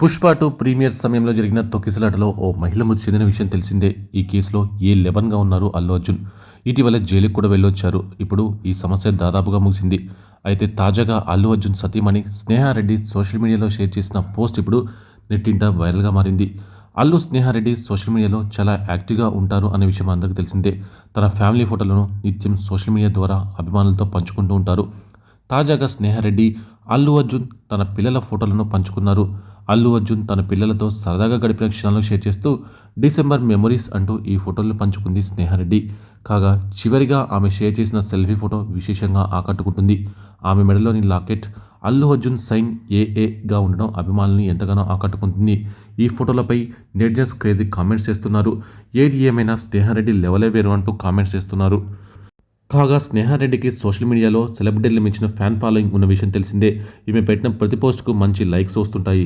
Pushpa 2 premier సమయంలో జరిగిన తొక్కిసలాటలో ఓ మహిళ మృతి చెందిన విషయం తెలిసిందే. ఈ కేసులో ఏ11గా ఉన్నారు అల్లు అర్జున్. ఇటీవల జైలుకు కూడా వెళ్ళొచ్చారు. ఇప్పుడు ఈ సమస్య దాదాపుగా ముగిసింది. అయితే తాజాగా అల్లు అర్జున్ సతీమణి స్నేహారెడ్డి సోషల్ మీడియాలో షేర్ చేసిన పోస్ట్ ఇప్పుడు నెట్టింట వైరల్గా మారింది. అల్లు స్నేహారెడ్డి సోషల్ మీడియాలో చాలా యాక్టివ్గా ఉంటారు అనే విషయం అందరికీ తెలిసిందే. తన ఫ్యామిలీ ఫోటోలను నిత్యం సోషల్ మీడియా ద్వారా అభిమానులతో పంచుకుంటూ ఉంటారు. తాజాగా స్నేహారెడ్డి అల్లు అర్జున్ తన పిల్లల ఫోటోలను పంచుకున్నారు. అల్లు అర్జున్ తన పిల్లలతో సరదాగా గడిపిన క్షణాలను షేర్ చేస్తూ డిసెంబర్ మెమొరీస్ అంటూ ఈ ఫోటోలను పంచుకుంది స్నేహారెడ్డి. కాగా చివరిగా ఆమె షేర్ చేసిన సెల్ఫీ ఫోటో విశేషంగా ఆకట్టుకుంటుంది. ఆమె మెడలోని లాకెట్ అల్లు అర్జున్ సైన్ ఏఏగా ఉండడం అభిమానుల్ని ఎంతగానో ఆకట్టుకుంటుంది. ఈ ఫోటోలపై నెటిజన్స్ క్రేజీ కామెంట్స్ చేస్తున్నారు. ఏది ఏమైనా స్నేహారెడ్డి లెవెలే వేరు అంటూ కామెంట్స్ చేస్తున్నారు. కాగా స్నేహారెడ్డికి సోషల్ మీడియాలో సెలబ్రిటీలు మించిన ఫ్యాన్ ఫాలోయింగ్ ఉన్న విషయం తెలిసిందే. ఈమె పెట్టిన ప్రతి పోస్టుకు మంచి లైక్స్ వస్తుంటాయి.